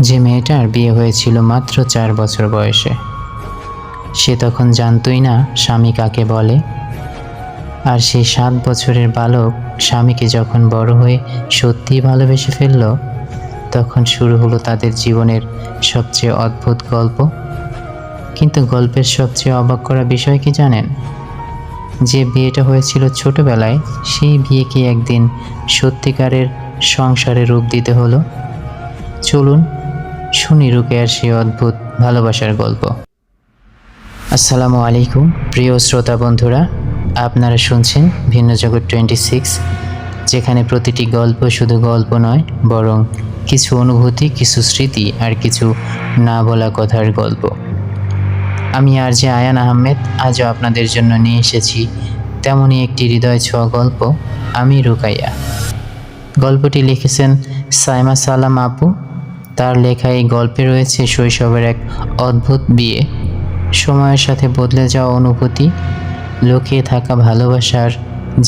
যে মেয়েটার বিয়ে হয়েছিল মাত্র 4 বছর বয়সে। সে তখন জানতই না স্বামী কাকে বলে। আর সেই 7 বছরের বালক স্বামীকে যখন বড় হয়ে সত্যিই ভালোবেসে ফেলল, তখন শুরু হলো তাদের জীবনের সবচেয়ে অদ্ভুত গল্প। কিন্তু গল্পের সবচেয়ে অবাক করা বিষয় কি জানেন? যে বিয়েটা হয়েছিল ছোটবেলায়, সেই বিয়েকে একদিন সত্যিকারের সংসারে রূপ দিতে হলো। চলুন শুনি রুকেয়ার সেই অদ্ভুত ভালোবাসার গল্প। আসসালামু আলাইকুম প্রিয় শ্রোতা বন্ধুরা, আপনারা শুনছেন ভিন্ন জগৎ 26, যেখানে প্রতিটি গল্প শুধু গল্প নয়, বরং কিছু অনুভূতি, কিছু স্মৃতি আর কিছু না বলা কথার গল্প। আমি আরজে আয়ান আহমেদ আজও আপনাদের জন্য নিয়ে এসেছি তেমনই একটি হৃদয় ছোঁয়া গল্প, আমি রুকাইয়া। গল্পটি লিখেছেন সাইমা সালাম আপু। তার লেখা এই গল্পে রয়েছে শৈশবের এক অদ্ভুত বিয়ে, সময়ের সাথে বদলে যাওয়া অনুভূতি, লুকিয়ে থাকা ভালোবাসার,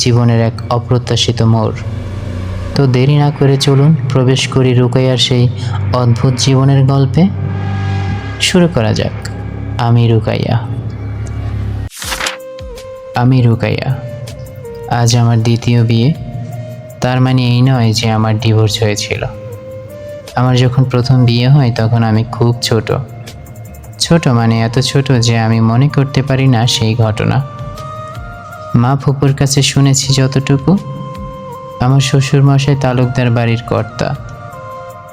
জীবনের এক অপ্রত্যাশিত মোড়। তো দেরি না করে চলুন প্রবেশ করি রুকাইয়ার সেই অদ্ভুত জীবনের গল্পে। শুরু করা যাক। আমি রুকাইয়া। আমি রুকাইয়া। আজ আমার দ্বিতীয় বিয়ে। তার মানে এই নয় যে আমার ডিভোর্স হয়েছিল। আমার যখন প্রথম বিয়ে হয় তখন আমি খুব ছোট মানে এত ছোট যে আমি মনে করতে পারি না সেই ঘটনা। মা ফুপুর কাছে শুনেছি যতটুকু, আমার শ্বশুরমশাই তালুকদার বাড়ির কর্তা।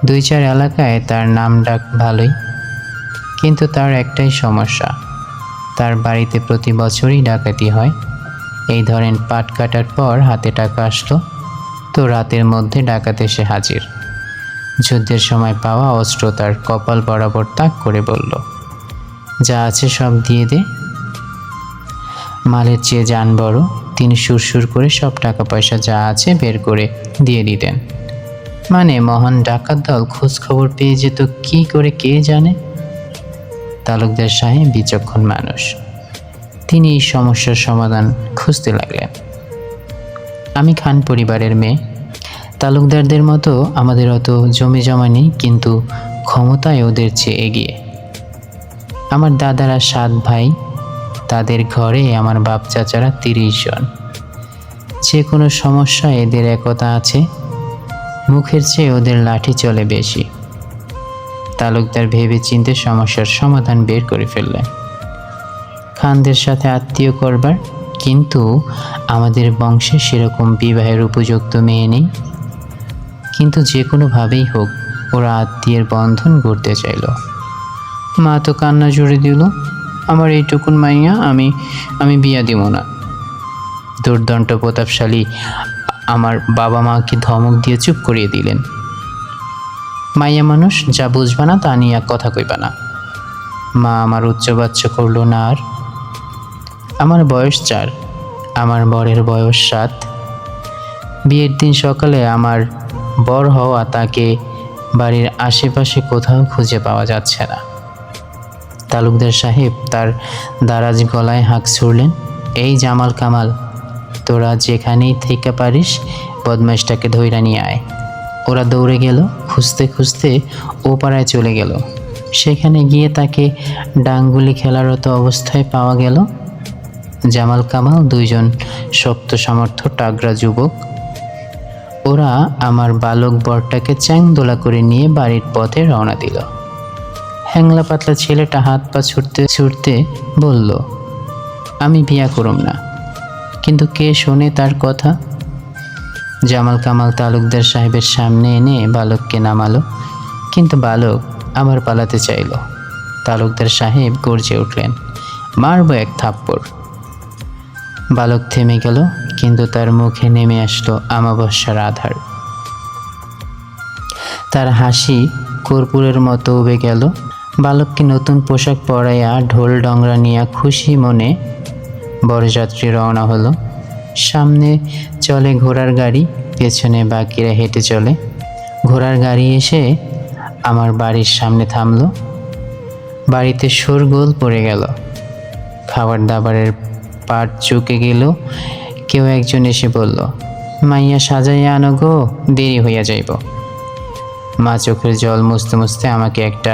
2-4 এলাকায় তার নাম ডাক ভালোই, কিন্তু তার একটাই সমস্যা, তার বাড়িতে প্রতি বছরই ডাকাতি হয়। এই ধরেন পাট কাটার পর হাতে টাকা আসলো, তো রাতের মধ্যে ডাকাত এসে হাজির। যুদ্ধের সময় পাওয়া অস্ত্র তার কপাল বরাবর তাক করে বলল, যা আছে সব দিয়ে দে। মালের চেয়ে জান বড়, তিনি সুরসুর করে সব টাকা পয়সা যা আছে বের করে দিয়ে দিতেন। মানে মহান ডাকাত দল খোঁজ খবর পেয়ে যেত কি করে কে জানে। তালুকদার সাহেব বিচক্ষণ মানুষ, তিনি এই সমস্যার সমাধান খুঁজতে লাগলেন। আমি খান পরিবারের মেয়ে। তালুকদারদের মতো আমাদের অত জমি জমা নেই, কিন্তু ক্ষমতায় ওদের চেয়ে এগিয়ে। আমার দাদারা 7 ভাই, তাদের ঘরে আমার বাপ চাচারা 30 জন। যে কোনো সমস্যা এদের একতা আছে, মুখের চেয়ে ওদের লাঠি চলে বেশি। তালুকদার ভেবে চিন্তে সমস্যার সমাধান বের করে ফেললেন। খানদের সাথে আত্মীয় করবার, কিন্তু আমাদের বংশে সেরকম বিবাহের উপযুক্ত মেয়ে নেই। কিন্তু যে কোনোভাবেই হোক ওরা আত্মীয়ের বন্ধন গড়তে চাইল। মা তো কান্না জুড়ে দিল, আমার এইটুকুন মাইয়া আমি বিয়া দিব না। দুর্দণ্ড প্রতাপশালী আমার বাবা মাকে ধমক দিয়ে চুপ করিয়ে দিলেন। মাইয়া মানুষ, যা বুঝবা না তা নিয়ে কথা কইবা না। মা আমার উচ্চবাচ্য করল না আর। আমার বয়স 4, আমার বরের বয়স 7। বিয়ের দিন সকালে আমার বর হওয়া তাকে বাড়ির আশেপাশে কোথাও খুঁজে পাওয়া যাচ্ছে না। তালুকদার সাহেব তার দারাজ গলায় হাঁক ছুড়লেন, এই জামাল কামাল, তোরা যেখানেই থেকে পারিস বদমাইশটাকে ধইরা নিয়ে আয়। ওরা দৌড়ে গেল, খুঁজতে খুঁজতে ও পাড়ায় চলে গেল। সেখানে গিয়ে তাকে ডাঙ্গুলি খেলারত অবস্থায় পাওয়া গেল। জামাল কামাল 2 জন শক্ত সামর্থ্য টাগরা যুবক। ওরা আমার বালক বরটাকে চ্যাংদোলা করে নিয়ে বাড়ির পথে রওনা দিল। হ্যাংলা পাতলা ছেলেটা হাত পা ছুটতে ছুটতে বলল, আমি বিয়া করুম না। কিন্তু কে শোনে তার কথা? জামাল কামাল তালুকদার সাহেবের সামনে এনে বালককে নামালো, কিন্তু বালক আবার পালাতে চাইল। তালুকদার সাহেব গর্জে উঠলেন, মারবো এক থাপ্পড়। বালক থেমে গেল, কিন্তু তার মুখে নেমে আসলো আমাবস্যার আধার। তার হাসি কর্পূরের মতো উবে গেল। বালককে নতুন পোশাক পরাইয়া ঢোল ডংরা নিয়ে খুশি মনে বরযাত্রী রওনা হলো। সামনে চলে ঘোড়ার গাড়ি, পেছনে বাকিরা হেঁটে চলে। ঘোড়ার গাড়ি এসে আমার বাড়ির সামনে থামলো। বাড়িতে শোরগোল পড়ে গেল। খাবার দাবারের পাট চুকে গেল। কেউ একজন এসে বলল, মাইয়া সাজাইয়া আনো গো, দেরি হইয়া যাইব। মা চোখের জল মুছতে মুছতে আমাকে একটা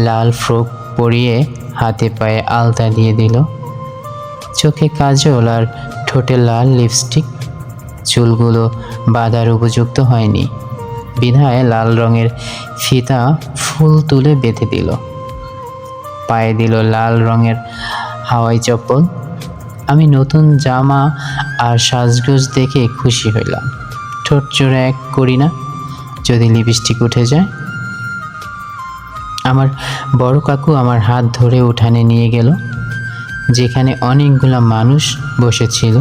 লাল ফ্রক পরিয়ে হাতে পায়ে আলতা দিয়ে দিল। চোখে কাজল আর ঠোঁটে লাল লিপস্টিক। চুলগুলো বাঁধার উপযুক্ত হয়নি বিধায় লাল রঙের ফিতা ফুল তুলে বেঁধে দিল। পায়ে দিল লাল রঙের হাওয়াই চপ্পল। আমি নতুন জামা আর সাজগোজ দেখে খুশি হইলাম। ঠোঁট জোড়া এক করি না যদি লিপস্টিক উঠে যায়। আমার বড় কাকু আমার হাত ধরে উঠানে নিয়ে গেল, যেখানে অনেকগুলো মানুষ বসেছিল।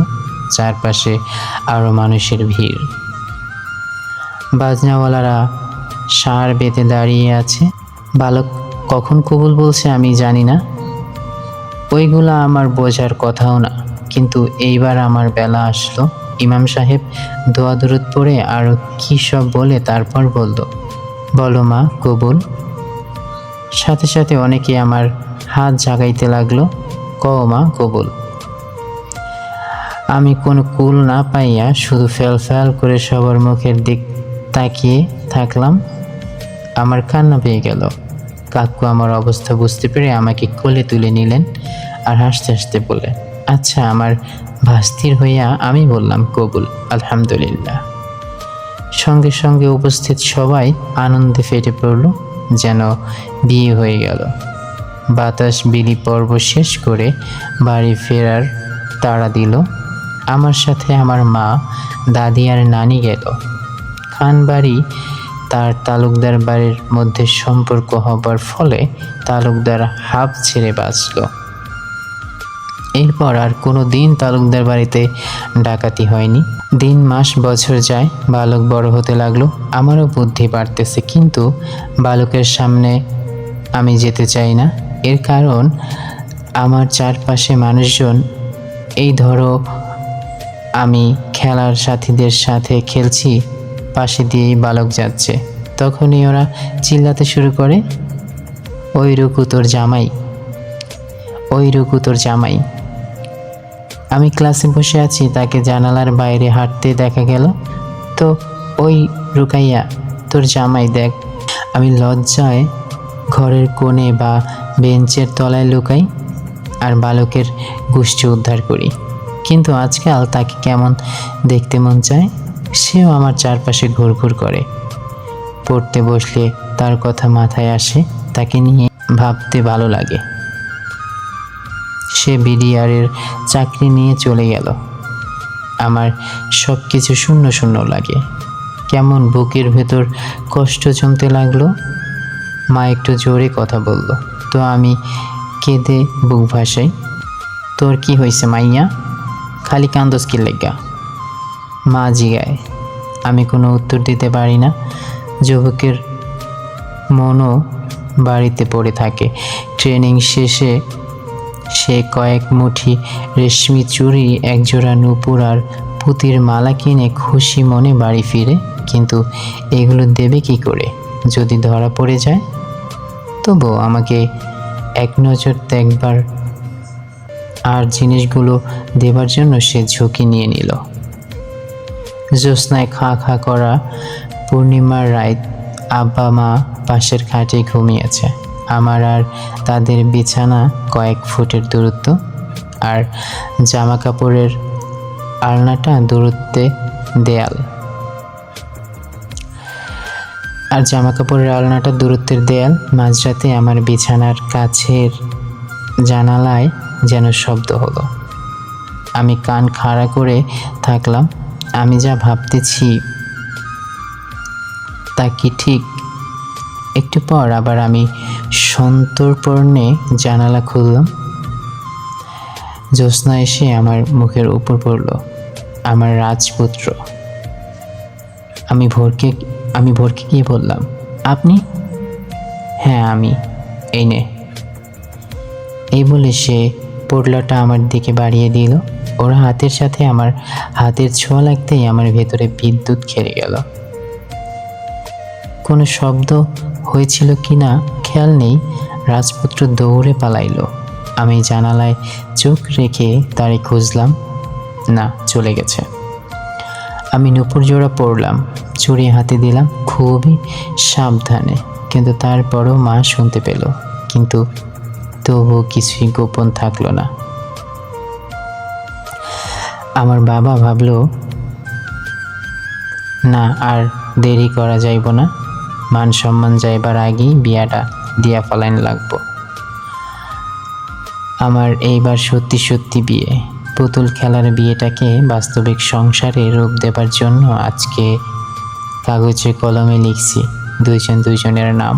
চারপাশে আরও মানুষের ভিড়। বাজনাওয়ালারা সার বেঁধে দাঁড়িয়ে আছে। বালক কখন কবুল বলছে আমি জানি না, ওইগুলা আমার বোঝার কথাও না। কিন্তু এইবার আমার বেলা আসলো। ইমাম সাহেব দোয়া দরুদ পড়ে আরও কী সব বলে তারপর বলল, বলো মা কবুল। সাথে সাথে অনেকে আমার হাত জাগাইতে লাগলো, কও মা কবুল। আমি কোনো কুল না পাইয়া শুধু ফেল ফেল করে সবার মুখের দিক তাকিয়ে থাকলাম। আমার কান্না পেয়ে গেল। কাকু আমার অবস্থা বুঝতে পেরে আমাকে কোলে তুলে নিলেন আর হাসতে হাসতে বললেন, আচ্ছা আমার ভাস্তির হইয়া আমি বললাম কবুল, আলহামদুলিল্লাহ। সঙ্গে সঙ্গে উপস্থিত সবাই আনন্দে ফেটে পড়ল, যেন বিয়ে হয়ে গেল। বাতাস বিলি পর্ব শেষ করে বাড়ি ফেরার তাড়া দিল। আমার সাথে আমার মা, দাদি আর নানি গেল। খান বাড়ি তার তালুকদার বাড়ির মধ্যে সম্পর্ক হবার ফলে তালুকদার হাঁপ ছেড়ে বাঁচল। এরপর আর কোনো দিন তালুকদার বাড়িতে ডাকাতি হয়নি। দিন মাস বছর যায়, বালক বড় হতে লাগলো। আমারও বুদ্ধি বাড়তেছে, কিন্তু বালকের সামনে আমি যেতে চাই না। এর কারণ আমার চারপাশে মানুষজন। এই ধরো আমি খেলার সাথীদের সাথে খেলছি, পাশে দিয়েই বালক যাচ্ছে, তখনই ওরা চিল্লাতে শুরু করে, ওই রুকু তোর জামাই, ওই রুকু তোর জামাই। আমি ক্লাসে বসে আছি, তাকে জানালার বাইরে হাঁটতে দেখা গেল, তো ওই রুকাইয়া তোর জামাই দেখ। আমি লজ্জায় ঘরের কোণে বা বেঞ্চের তলায় লুকাই আর বালকের গোষ্ঠী উদ্ধার করি। কিন্তু আজকাল তাকে কেমন দেখতে মন চায়। সেও আমার চারপাশে ঘুরঘুর করে। পড়তে বসলে তার কথা মাথায় আসে, তাকে নিয়ে ভাবতে ভালো লাগে। সে বিডিআরের চাকরি নিয়ে চলে গেল। আমার সব কিছু শূন্য শূন্য লাগে, কেমন বুকের ভেতর কষ্ট জমতে লাগলো। মা একটু জোরে কথা বলল, তো আমি কেঁদে বুক ভাসাই। তোর কি হয়েছে মাইয়া, খালি কান্দস কি লেগা? মা জিগায়। আমি কোনো উত্তর দিতে পারি না। যুবকের মনও বাড়িতে পড়ে থাকে। ট্রেনিং শেষে সে কয়েক মুঠি রেশমি চুড়ি, একজোড়া নূপুর আর পুঁতির মালা কিনে খুশি মনে বাড়ি ফিরে। কিন্তু এগুলো দেবে কি করে যদি ধরা পড়ে যায়? তবুও আমাকে এক নজর দেখবার আর জিনিসগুলো দেবার জন্য সে ঝুঁকি নিয়ে নিল। জ্যোৎস্নায় খা খা করা পূর্ণিমার রাত। আব্বা মা পাশের খাটে ঘুমিয়েছে। আমার আর তাদের বিছানা কয়েক ফুটের দূরত্ব, আর জামা কাপড়ের আলনাটা দূরত্বে দেয়াল। দূরত্বের দেয়াল। মাঝরাতে আমার বিছানার কাছের জানালায় যেন শব্দ হলো। আমি কান খাড়া করে থাকলাম। আমি যা ভাবতেছি তা কি ঠিক? একটু পর আবার আমি সন্তর্পণে জানালা খুললাম। জ্যোৎস্না এসে আমার মুখের উপর পড়ল। আমার রাজপুত্র। আমি ভোরকে গিয়ে বললাম, আপনি? হ্যাঁ আমি। এই নে। এই বলে সে পোটলাটা আমার দিকে বাড়িয়ে দিল। ওর হাতের সাথে আমার হাতের ছোঁয়া লাগতেই আমার ভেতরে বিদ্যুৎ খেলে গেল। কোনো শব্দ হয়েছিল কি না খেয়াল নেই। রাজপুত্র দৌড়ে পালাইল। আমি জানালায় চোখ রেখে তারে খুঁজলাম, না, চলে গেছে। আমি নুপুর জোড়া পরলাম, চুড়ি হাতে দিলাম খুবই সাবধানে, কিন্তু তারপরও মা শুনতে পেল, কিন্তু তবু কিছুই গোপন থাকলো না। আমার বাবা ভাবলো না আর দেরি করা যাইব না, মান সম্মান যাইবার আগেই বিয়াটা দিয়া ফলাইন লাগবো। আমার এইবার সত্যি সত্যি বিয়ে, পুতুল খেলার বিয়েটাকে বাস্তবিক সংসারে রূপ দেবার জন্য আজকে কাগজে কলমে লিখছি দুইজনের নাম।